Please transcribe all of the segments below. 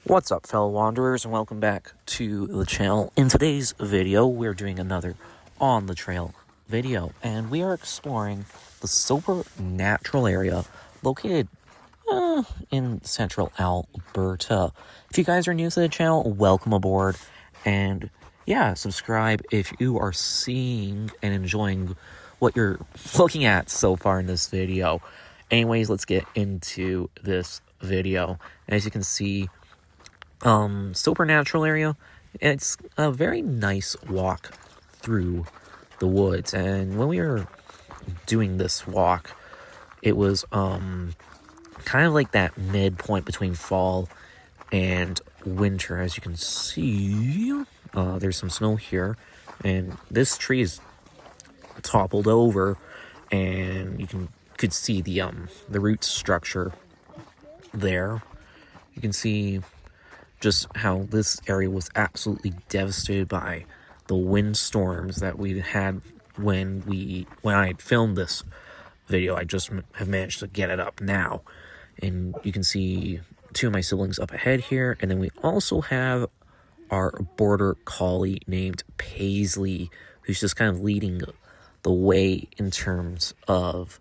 What's up, fellow wanderers, and welcome back to the channel. In today's video, we're doing another on the trail video, and we are exploring the Soper Natural Area located in central Alberta. If you guys are new to the channel, welcome aboard, and yeah, subscribe if you are seeing and enjoying what you're looking at so far in this video. Anyways, let's get into this video. As you can see, Soper Natural Area, it's a very nice walk through the woods, and when we were doing this walk, it was kind of like that midpoint between fall and winter. As you can see, there's some snow here, and this tree is toppled over, and you could see the root structure there. You can see just how this area was absolutely devastated by the windstorms that we had when I filmed this video. I just have managed to get it up now, and you can see two of my siblings up ahead here, and then we also have our border collie named Paisley, who's just kind of leading the way in terms of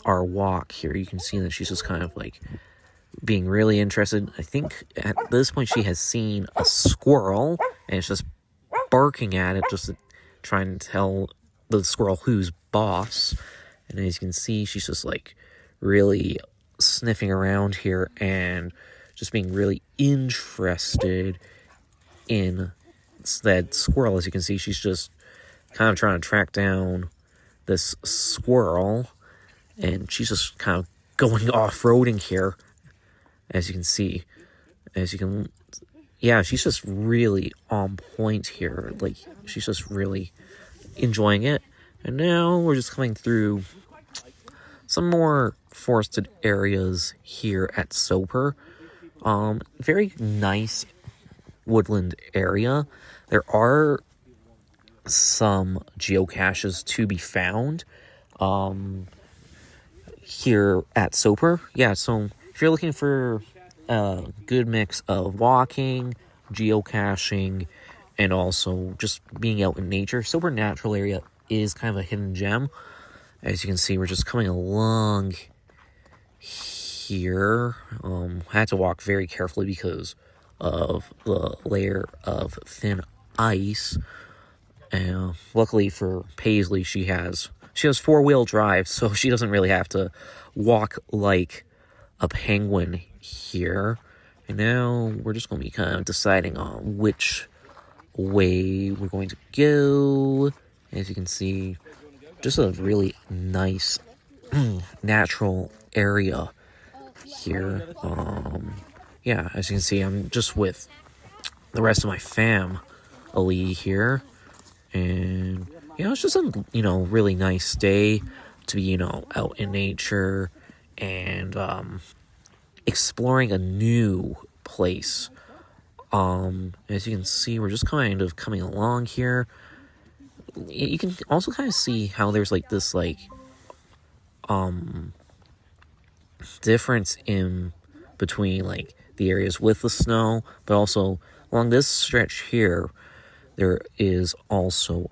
our walk here. You can see that she's just kind of like being really interested. I think at this point she has seen a squirrel, and it's just barking at it, just trying to tell the squirrel who's boss. And as you can see, she's just like really sniffing around here and just being really interested in that squirrel. As you can see, she's just kind of trying to track down this squirrel, and she's just kind of going off-roading here. As you can see, yeah, she's just really on point here. Like, she's just really enjoying it. And now we're just coming through some more forested areas here at Soper. Very nice woodland area. There are some geocaches to be found here at Soper. Yeah, so if you're looking for a good mix of walking, geocaching, and also just being out in nature, Soper Natural Area is kind of a hidden gem. As you can see, we're just coming along here. I had to walk very carefully because of the layer of thin ice. And luckily for Paisley, she has four-wheel drive, so she doesn't really have to walk like a penguin here. And now we're just going to be kind of deciding on which way we're going to go. As you can see, just a really nice natural area here. Yeah, as you can see, I'm just with the rest of my family here, and it's just a really nice day to be out in nature and exploring a new place. As you can see, we're just kind of coming along here. You can also kind of see how there's like this difference in between like the areas with the snow, but also along this stretch here there is also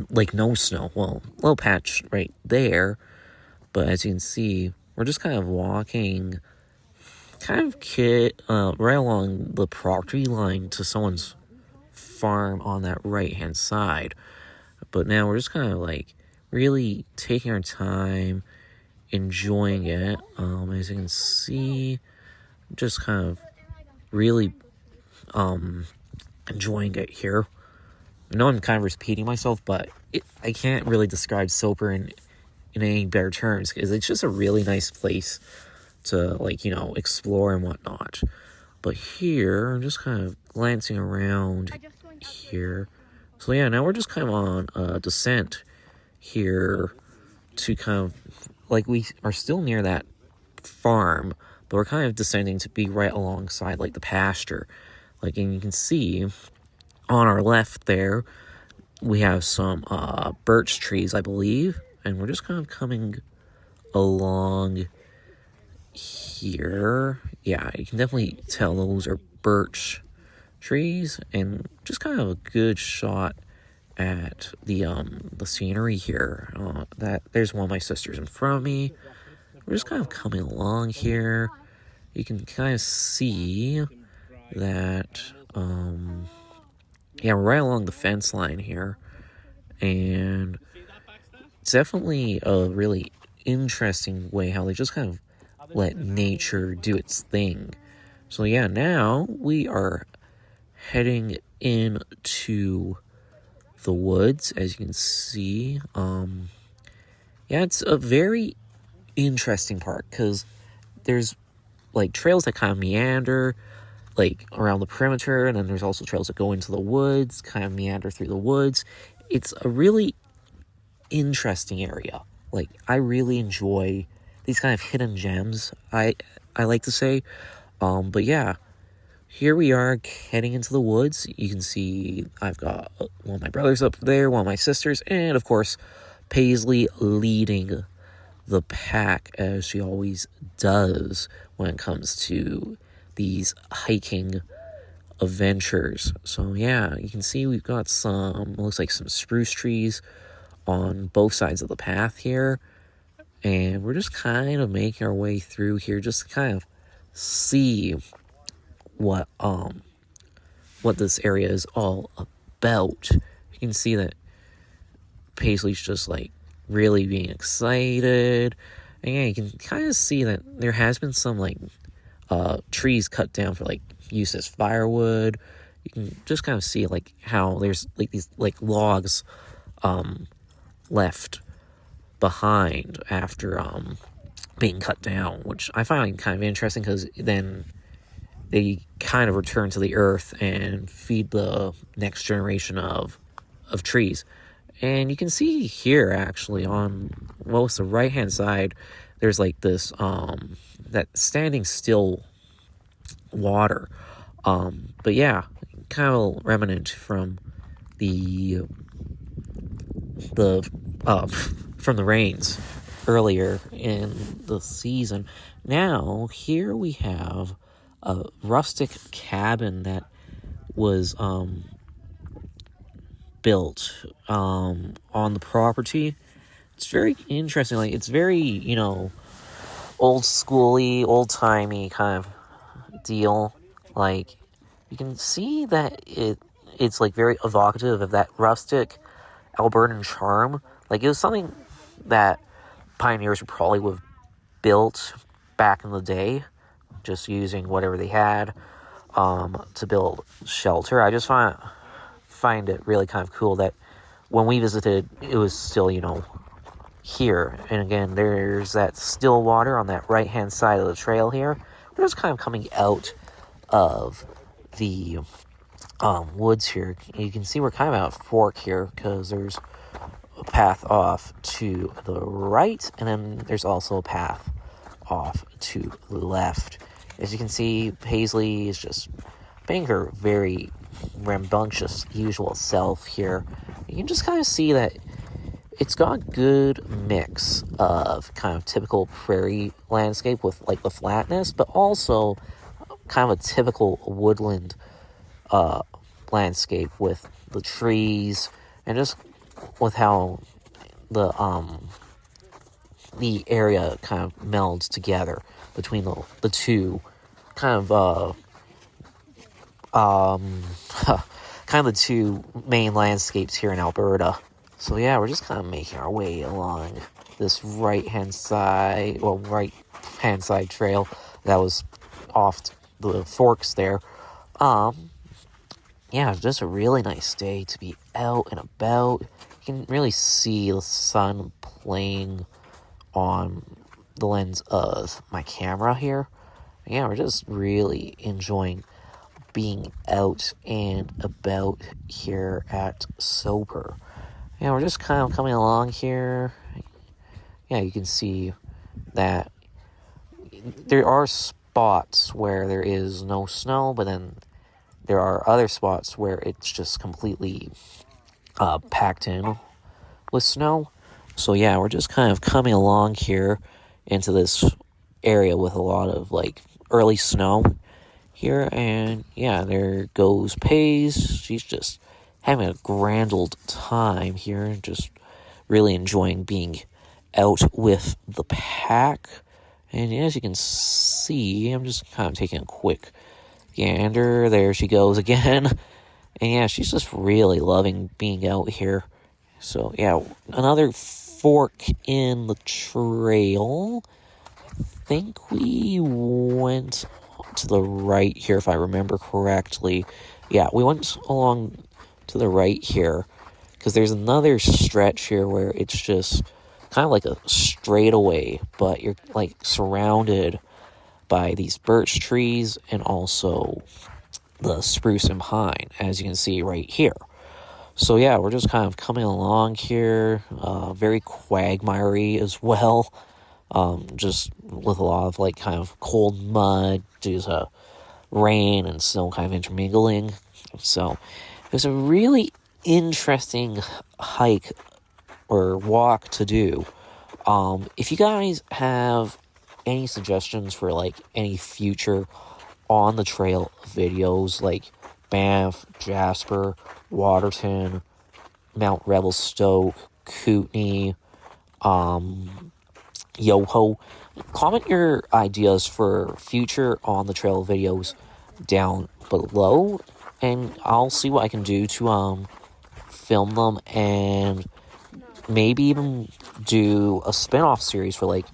like no snow. Well, a little patch right there, but as you can see, we're just kind of walking right along the property line to someone's farm on that right hand side. But now we're just kind of like really taking our time, enjoying it. As you can see, just kind of really enjoying it here. I know I'm kind of repeating myself, but I can't really describe Soper in any better terms, because it's just a really nice place to explore and whatnot. But here, I'm just kind of glancing around here. So yeah, now we're just kind of on a descent here to kind of, like, we are still near that farm, but we're kind of descending to be right alongside like the pasture. Like, and you can see on our left there, we have some birch trees, I believe, and we're just kind of coming along here, yeah, you can definitely tell those are birch trees, and just kind of a good shot at the scenery here. That there's one of my sisters in front of me. We're just kind of coming along here. You can kind of see that, yeah, we're right along the fence line here, and it's definitely a really interesting way how they just kind of let nature do its thing. So yeah, now we are heading into the woods, as you can see. Yeah, it's a very interesting park because there's like trails that kind of meander like around the perimeter, and then there's also trails that go into the woods, kind of meander through the woods. It's a really interesting area. Like, I really enjoy these kind of hidden gems, I like to say. But yeah, here we are heading into the woods. You can see I've got one of my brothers up there, one of my sisters, and of course Paisley leading the pack, as she always does when it comes to these hiking adventures. So yeah, you can see we've got looks like some spruce trees on both sides of the path here, and we're just kind of making our way through here just to kind of see what this area is all about. You can see that Paisley's just like really being excited, and yeah, you can kind of see that there has been some like trees cut down for like use as firewood. You can just kind of see like how there's like these like logs left behind after being cut down, which I find kind of interesting because then they kind of return to the earth and feed the next generation of trees. And you can see here actually on the right hand side, there's like this that standing still water. But yeah, kind of remnant from the from the rains earlier in the season. Now here we have a rustic cabin that was built on the property. It's very interesting. Like, it's very, old schooly, old timey kind of deal. Like, you can see that it's like very evocative of that rustic Albertan charm. Like, it was something that pioneers probably would have built back in the day, just using whatever they had to build shelter. I just find it really kind of cool that when we visited, it was still, here. And again, there's that still water on that right-hand side of the trail here. We're just kind of coming out of the woods here. You can see we're kind of at a fork here because there's a path off to the right, and then there's also a path off to the left. As you can see, Paisley is just being her very rambunctious usual self here. You can just kind of see that it's got a good mix of kind of typical prairie landscape with like the flatness, but also kind of a typical woodland landscape with the trees, and just with how the area kind of melds together between the two kind of kind of the two main landscapes here in Alberta. So yeah, we're just kind of making our way along this right-hand side trail that was off the forks there. Yeah, just a really nice day to be out and about. You can really see the sun playing on the lens of my camera here. Yeah, we're just really enjoying being out and about here at Soper. Yeah, we're just kind of coming along here. Yeah, you can see that there are spots where there is no snow, but then there are other spots where it's just completely packed in with snow. So yeah, we're just kind of coming along here into this area with a lot of like early snow here. And yeah, there goes Paige. She's just having a grand old time here, just really enjoying being out with the pack. And as you can see, I'm just kind of taking a quick gander. There she goes again. And yeah, she's just really loving being out here. So yeah, another fork in the trail. I think we went to the right here, if I remember correctly. Yeah, we went along to the right here, because there's another stretch here where it's just kind of like a straightaway, but you're like surrounded by these birch trees and also the spruce and pine, as you can see right here. So yeah, we're just kind of coming along here, very quagmiry as well, just with a lot of like kind of cold mud due to rain and snow kind of intermingling. So it was a really interesting hike or walk to do. If you guys have any suggestions for like any future on the trail videos, like Banff, Jasper, Waterton, Mount Revelstoke, Kootenay, Yoho, comment your ideas for future on the trail videos down below, and I'll see what I can do to film them and maybe even do a spin-off series for like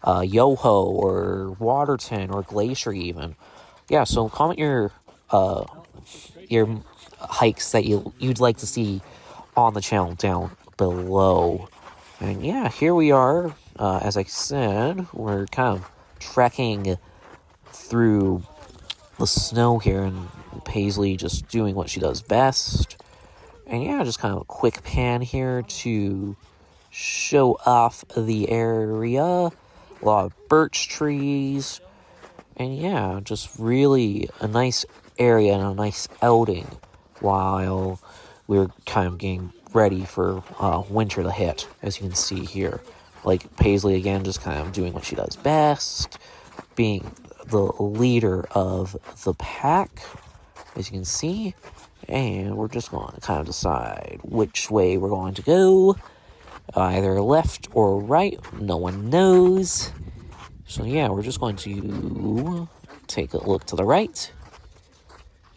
Yoho or Waterton or Glacier even. Yeah, so comment your hikes that you'd like to see on the channel down below. And yeah, here we are. As I said, we're kind of trekking through the snow here, and Paisley just doing what she does best. And yeah, just kind of a quick pan here to show off the area. A lot of birch trees. And yeah, just really a nice area and a nice outing while we're kind of getting ready for winter to hit, as you can see here. Like Paisley again, just kind of doing what she does best, being the leader of the pack, as you can see. And we're just going to kind of decide which way we're going to go. Either left or right, no one knows. So yeah, we're just going to take a look to the right.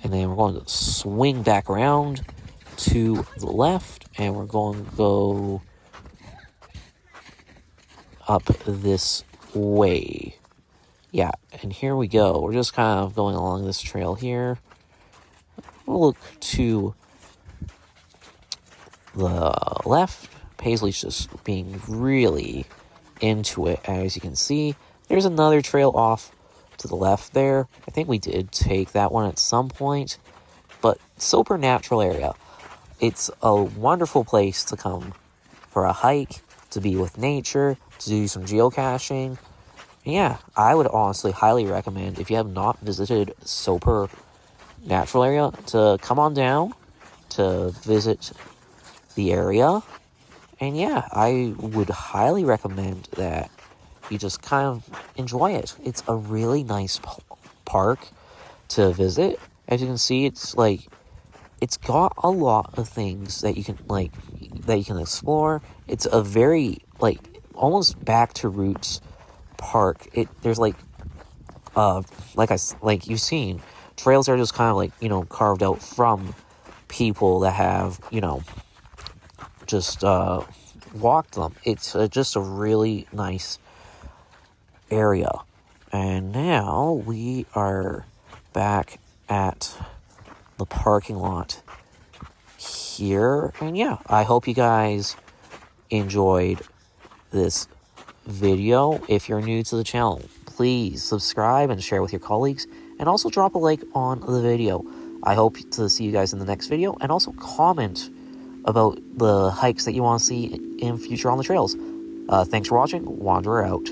And then we're going to swing back around to the left. And we're going to go up this way. Yeah, and here we go. We're just kind of going along this trail here. We'll look to the left. Paisley's just being really into it, as you can see. There's another trail off to the left there. I think we did take that one at some point. But Soper Natural Area, it's a wonderful place to come for a hike, to be with nature, to do some geocaching. And yeah, I would honestly highly recommend, if you have not visited Soper Natural Area, to come on down to visit the area. And yeah, I would highly recommend that you just kind of enjoy it. It's a really nice park to visit. As you can see, it's like, it's got a lot of things that you can explore. It's a very like almost back to roots park. There's like you've seen, trails are just kind of like, carved out from people that have, just walked them. It's just a really nice area. And now we are back at the parking lot here. And yeah, I hope you guys enjoyed this video. If you're new to the channel, please subscribe and share with your colleagues, and also drop a like on the video. I hope to see you guys in the next video, and also comment about the hikes that you want to see in future on the trails. Thanks for watching. Wanderer out.